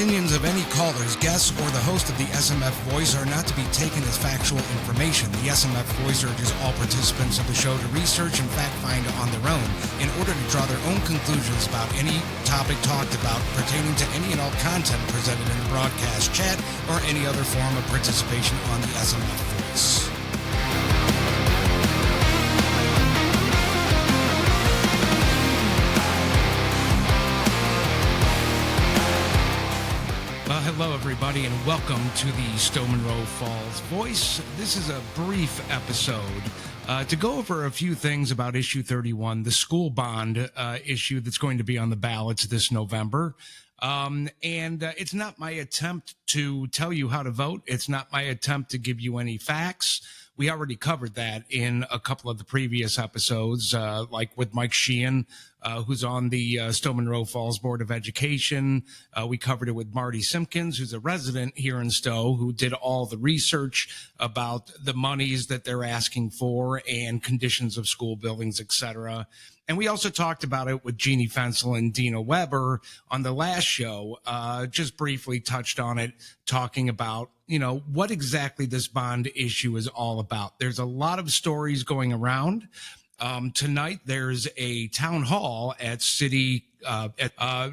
opinions of any callers, guests, or the host of the SMF Voice are not to be taken as factual information. The SMF Voice urges all participants of the show to research and fact-find on their own in order to draw their own conclusions about any topic talked about pertaining to any and all content presented in the broadcast chat or any other form of participation on the SMF Voice. Hello, everybody, and welcome to the Stow Munroe Falls Voice. This is a brief episode to go over a few things about Issue 31, the school bond issue that's going to be on the ballots this November. It's not my attempt to tell you how to vote. It's not my attempt to give you any facts. We already covered that in a couple of the previous episodes, like with Mike Sheehan, who's on the Stow Munroe Falls Board of Education. We covered it with Marty Simpkins, who's a resident here in Stow, who did all the research about the monies that they're asking for and conditions of school buildings, etc. And we also talked about it with Jeannie Fensel and Dina Weber on the last show, just briefly touched on it, talking about, you know, what exactly this bond issue is all about. There's a lot of stories going around. Tonight, there's a town hall at City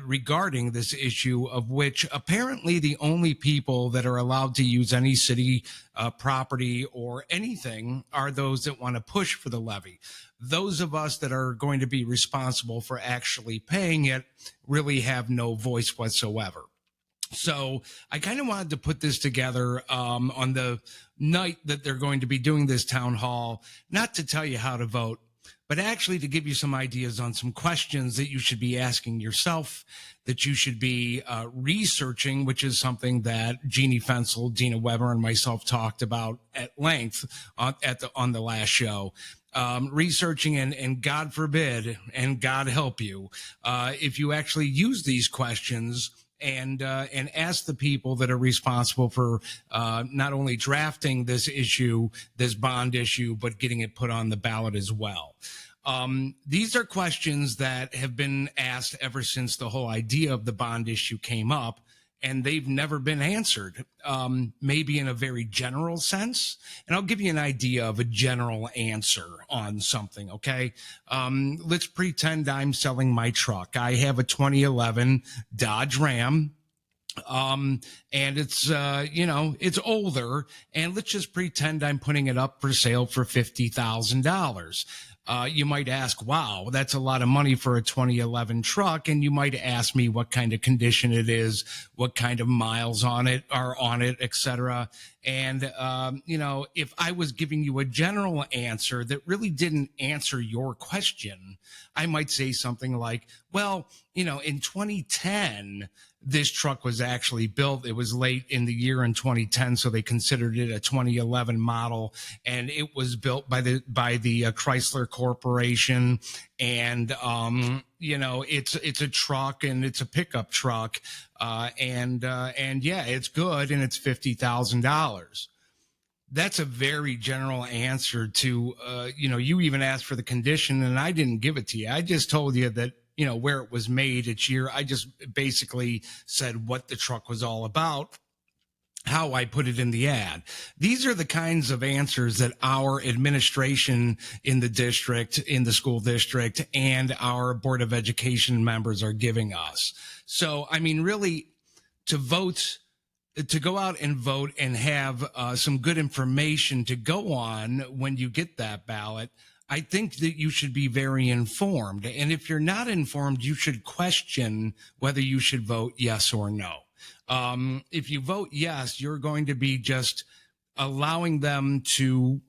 regarding this issue, of which apparently the only people that are allowed to use any city property or anything are those that want to push for the levy. Those of us that are going to be responsible for actually paying it really have no voice whatsoever. So I kind of wanted to put this together on the night that they're going to be doing this town hall, not to tell you how to vote, but actually to give you some ideas on some questions that you should be asking yourself, that you should be researching, which is something that Jeannie Fensel, Dina Weber, and myself talked about at length on the last show. Researching and God forbid, and God help you, if you actually use these questions and ask the people that are responsible for not only drafting this issue, this bond issue, but getting it put on the ballot as well. These are questions that have been asked ever since the whole idea of the bond issue came up, and they've never been answered, maybe in a very general sense. And I'll give you an idea of a general answer on something, okay? Let's pretend I'm selling my truck. I have a 2011 Dodge Ram, and it's, it's older, and let's just pretend I'm putting it up for sale for $50,000. You might ask, wow, that's a lot of money for a 2011 truck. And you might ask me what kind of condition it is, what kind of miles on it are on it, et cetera. And, if I was giving you a general answer that really didn't answer your question, I might say something like, well, in 2010, this truck was actually built. It was late in the year in 2010, so they considered it a 2011 model, and it was built by the Chrysler Corporation. And it's a truck, and it's a pickup truck, and it's good, and it's $50,000. That's a very general answer to, you even asked for the condition, and I didn't give it to you. I just told you that, where it was made each year. I just basically said what the truck was all about, how I put it in the ad. These are the kinds of answers that our administration in the district, in the school district, and our Board of Education members are giving us. So, I mean, really, to go out and vote and have some good information to go on when you get that ballot, I think that you should be very informed. And if you're not informed, you should question whether you should vote yes or no. If you vote yes, you're going to be just allowing them to,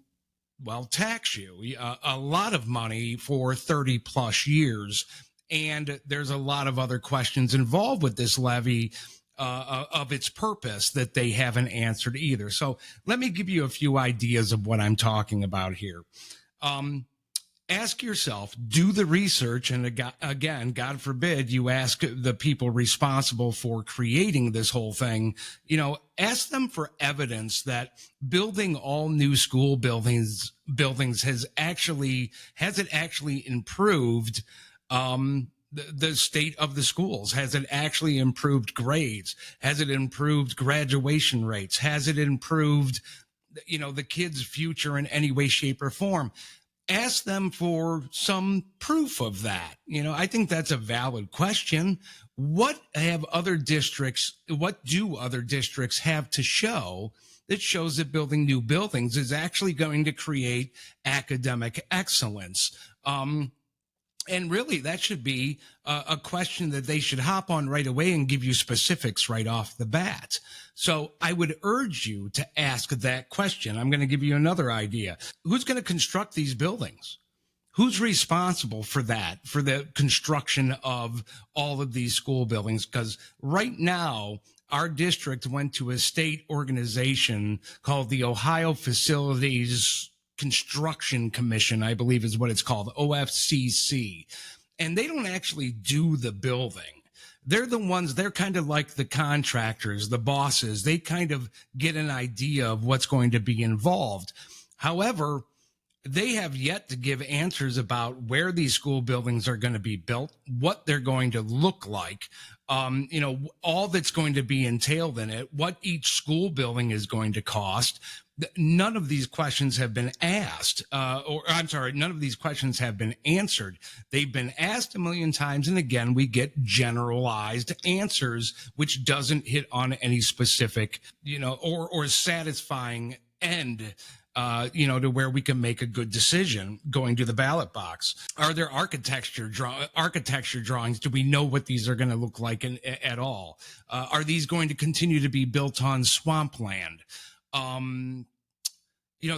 tax you a lot of money for 30 plus years. And there's a lot of other questions involved with this levy of its purpose that they haven't answered either. So let me give you a few ideas of what I'm talking about here. Ask yourself, do the research, and again, God forbid you ask the people responsible for creating this whole thing, ask them for evidence that building all new school buildings has it actually improved the state of the schools. Has it actually improved grades? Has it improved graduation rates? Has it improved, the kids' future in any way, shape, or form? Ask them for some proof of that. I think that's a valid question. What do other districts have to show that shows that building new buildings is actually going to create academic excellence? And really, that should be a question that they should hop on right away and give you specifics right off the bat. So I would urge you to ask that question. I'm going to give you another idea. Who's going to construct these buildings? Who's responsible for that, for the construction of all of these school buildings? Because right now, our district went to a state organization called the Ohio Facilities Construction Commission, I believe is what it's called, OFCC. And they don't actually do the building. They're kind of like the contractors, the bosses. They kind of get an idea of what's going to be involved. However, they have yet to give answers about where these school buildings are going to be built, what they're going to look like, all that's going to be entailed in it, what each school building is going to cost. None of these questions have been asked, none of these questions have been answered. They've been asked a million times, and again, we get generalized answers, which doesn't hit on any specific, or satisfying end, to where we can make a good decision going to the ballot box. Are there architecture drawings? Do we know what these are going to look like at all? Are these going to continue to be built on swampland?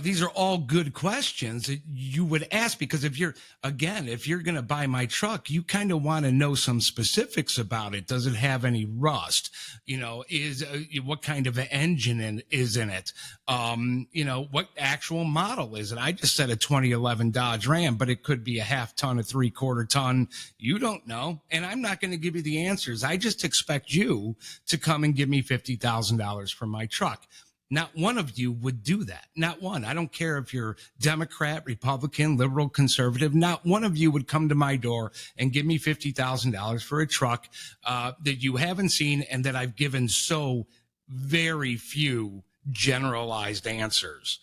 These are all good questions that you would ask, because if you're going to buy my truck, you kind of want to know some specifics about it. Does it have any rust? What kind of an engine is in it? What actual model is it? I just said a 2011 Dodge Ram, but it could be a half ton, a 3/4 ton. You don't know. And I'm not going to give you the answers. I just expect you to come and give me $50,000 for my truck. Not one of you would do that. Not one. I don't care if you're Democrat, Republican, liberal, conservative. Not one of you would come to my door and give me $50,000 for a truck that you haven't seen and that I've given so very few generalized answers.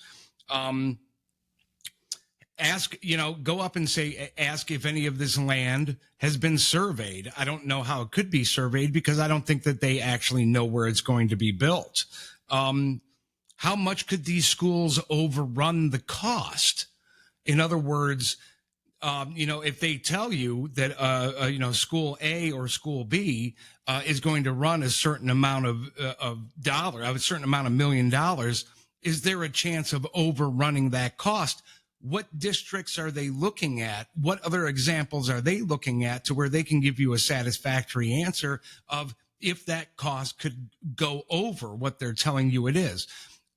Go up and ask if any of this land has been surveyed. I don't know how it could be surveyed because I don't think that they actually know where it's going to be built. How much could these schools overrun the cost? In other words, if they tell you that, school A or school B is going to run a certain amount of $1 million, is there a chance of overrunning that cost? What districts are they looking at? What other examples are they looking at to where they can give you a satisfactory answer of if that cost could go over what they're telling you it is?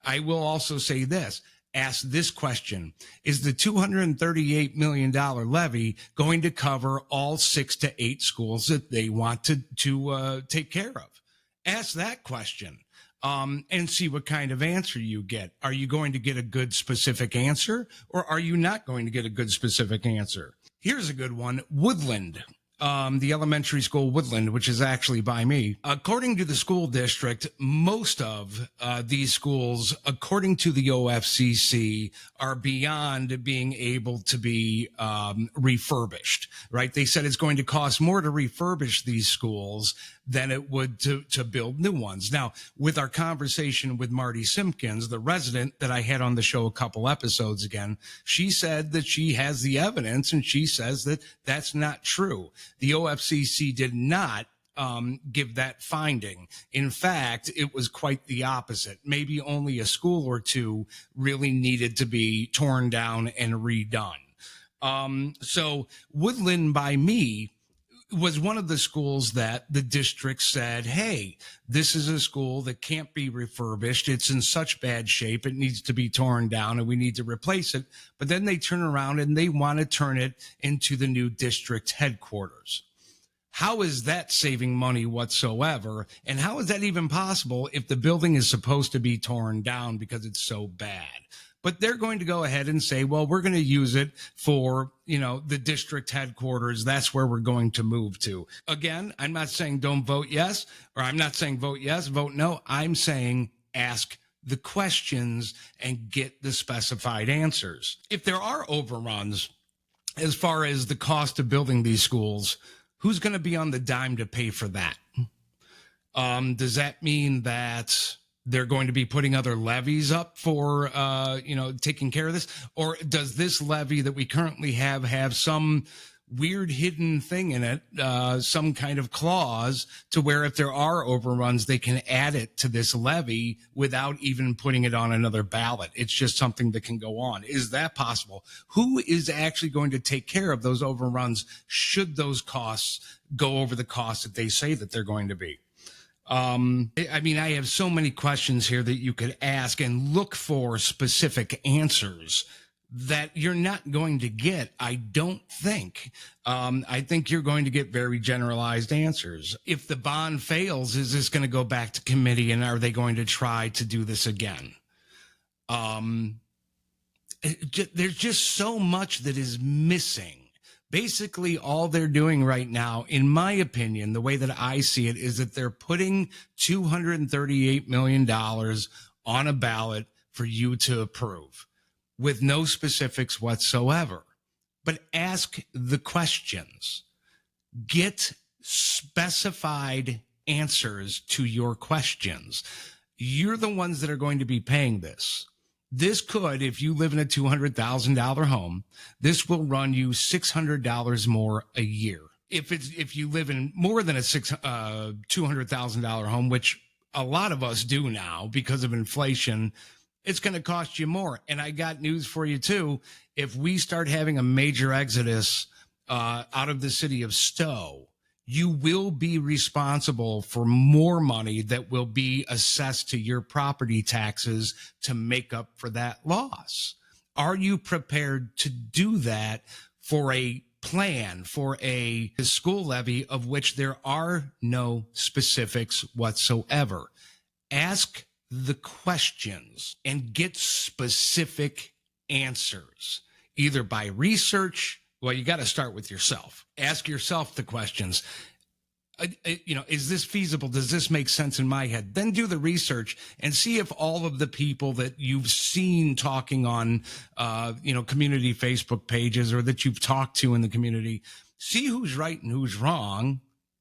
I will also say this. Ask this question. Is the $238 million levy going to cover all 6 to 8 schools that they want to take care of? Ask that question and see what kind of answer you get. Are you going to get a good specific answer, or are you not going to get a good specific answer? Here's a good one. Woodland. The elementary school Woodland, which is actually by me. According to the school district, most of these schools, according to the OFCC, are beyond being able to be refurbished, right? They said it's going to cost more to refurbish these schools than it would to build new ones. Now, with our conversation with Marty Simpkins, the resident that I had on the show a couple episodes again, she said that she has the evidence, and she says that that's not true. The OFCC did not give that finding. In fact, it was quite the opposite. Maybe only a school or two really needed to be torn down and redone. So Woodland by me was one of the schools that the district said, hey, this is a school that can't be refurbished. It's in such bad shape. It needs to be torn down and we need to replace it. But then they turn around and they want to turn it into the new district headquarters. How is that saving money whatsoever? And how is that even possible if the building is supposed to be torn down because it's so bad? but they're going to go ahead and say, well, we're going to use it for, the district headquarters. That's where we're going to move to. Again, I'm not saying don't vote yes, or I'm not saying vote yes, vote no. I'm saying ask the questions and get the specified answers. If there are overruns as far as the cost of building these schools, who's going to be on the dime to pay for that? Does that mean that they're going to be putting other levies up for, taking care of this? Or does this levy that we currently have some weird hidden thing in it, some kind of clause to where if there are overruns, they can add it to this levy without even putting it on another ballot? It's just something that can go on. Is that possible? Who is actually going to take care of those overruns should those costs go over the costs that they say that they're going to be? I have so many questions here that you could ask and look for specific answers that you're not going to get, I don't think. I think you're going to get very generalized answers. If the bond fails, is this going to go back to committee, and are they going to try to do this again? There's just so much that is missing. Basically, all they're doing right now, in my opinion, the way that I see it, is that they're putting $238 million on a ballot for you to approve with no specifics whatsoever. But ask the questions. Get specified answers to your questions. You're the ones that are going to be paying this. This could, if you live in a $200,000 home, this will run you $600 more a year. If you live in more than a $200,000 home, which a lot of us do now because of inflation, it's going to cost you more. And I got news for you too. If we start having a major exodus out of the city of Stow, you will be responsible for more money that will be assessed to your property taxes to make up for that loss. Are you prepared to do that for a plan, for a school levy of which there are no specifics whatsoever? Ask the questions and get specific answers, either by research. Well, you got to start with yourself. Ask yourself the questions. Is this feasible? Does this make sense in my head? Then do the research and see if all of the people that you've seen talking on, community Facebook pages or that you've talked to in the community, see who's right and who's wrong,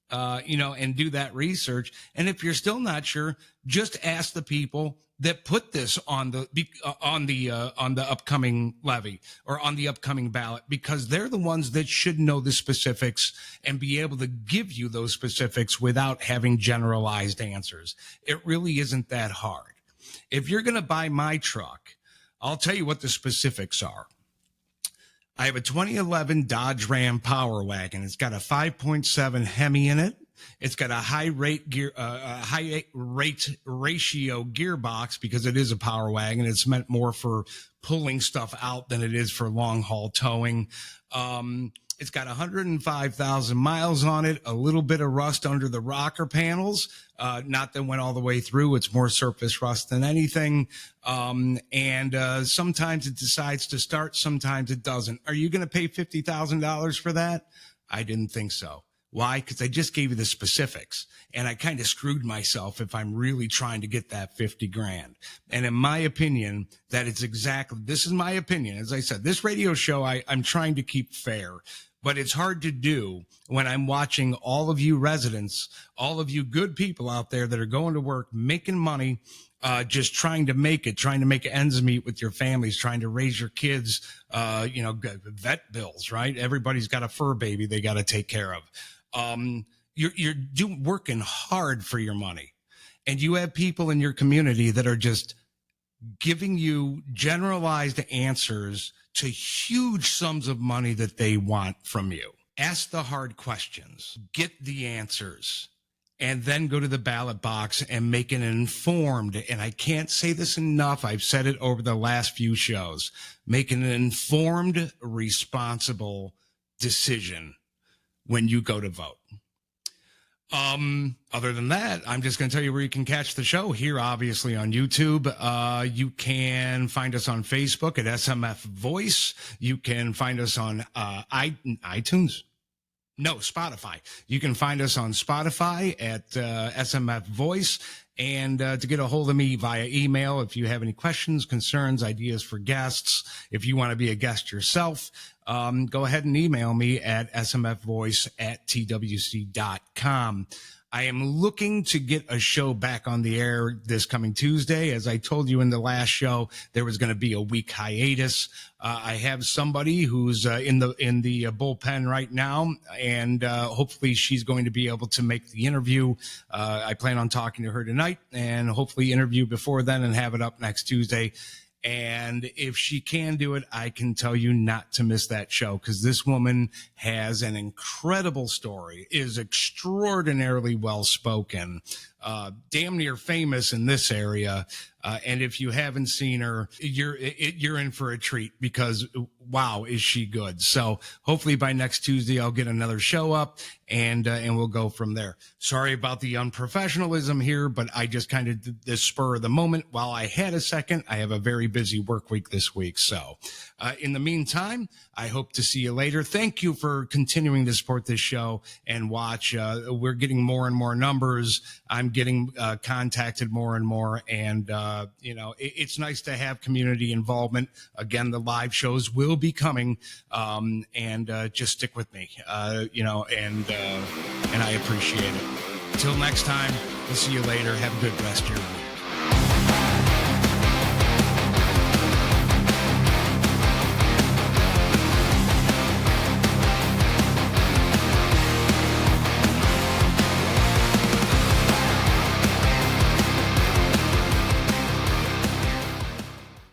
and do that research. And if you're still not sure, just ask the people that put this on the upcoming levy or on the upcoming ballot, because they're the ones that should know the specifics and be able to give you those specifics without having generalized answers. It really isn't that hard. If you're going to buy my truck, I'll tell you what the specifics are. I have a 2011 Dodge Ram Power Wagon. It's got a 5.7 Hemi in it. It's got a high rate ratio gearbox because it is a power wagon. It's meant more for pulling stuff out than it is for long haul towing. It's got 105,000 miles on it, a little bit of rust under the rocker panels. Not that went all the way through. It's more surface rust than anything. And sometimes it decides to start, sometimes it doesn't. Are you going to pay $50,000 for that? I didn't think so. Why? Because I just gave you the specifics, and I kind of screwed myself if I'm really trying to get that 50 grand. And in my opinion, this is my opinion. As I said, this radio show, I'm trying to keep fair, but it's hard to do when I'm watching all of you residents, all of you good people out there that are going to work, making money, just trying to make ends meet with your families, trying to raise your kids, vet bills, right? Everybody's got a fur baby they got to take care of. You're working hard for your money, and you have people in your community that are just giving you generalized answers to huge sums of money that they want from you. Ask the hard questions, get the answers, and then go to the ballot box and make an informed, and I can't say this enough, I've said it over the last few shows, make an informed, responsible decision when you go to vote. Other than that, I'm just going to tell you where you can catch the show here, obviously on YouTube. You can find us on Facebook at SMF Voice. You can find us on iTunes. No, Spotify. You can find us on Spotify at SMF Voice. And to get a hold of me via email, if you have any questions, concerns, ideas for guests, if you want to be a guest yourself, go ahead and email me at smfvoice@twc.com. I am looking to get a show back on the air this coming Tuesday. As I told you in the last show, there was going to be a week hiatus. I have somebody who's in the bullpen right now, and hopefully she's going to be able to make the interview. I plan on talking to her tonight and hopefully interview before then and have it up next Tuesday. And if she can do it, I can tell you not to miss that show, because this woman has an incredible story, is extraordinarily well spoken, damn near famous in this area. And if you haven't seen her, you're in for a treat, because wow, is she good. So hopefully by next Tuesday, I'll get another show up and we'll go from there. Sorry about the unprofessionalism here, but I just kind of did this spur of the moment while I had a second. I have a very busy work week this week. So in the meantime, I hope to see you later. Thank you for continuing to support this show and watch. We're getting more and more numbers. I'm getting contacted more and more. And, it's nice to have community involvement. Again, the live shows will be coming, and just stick with me, and I appreciate it. Until next time, we'll see you later. Have a good rest of your week.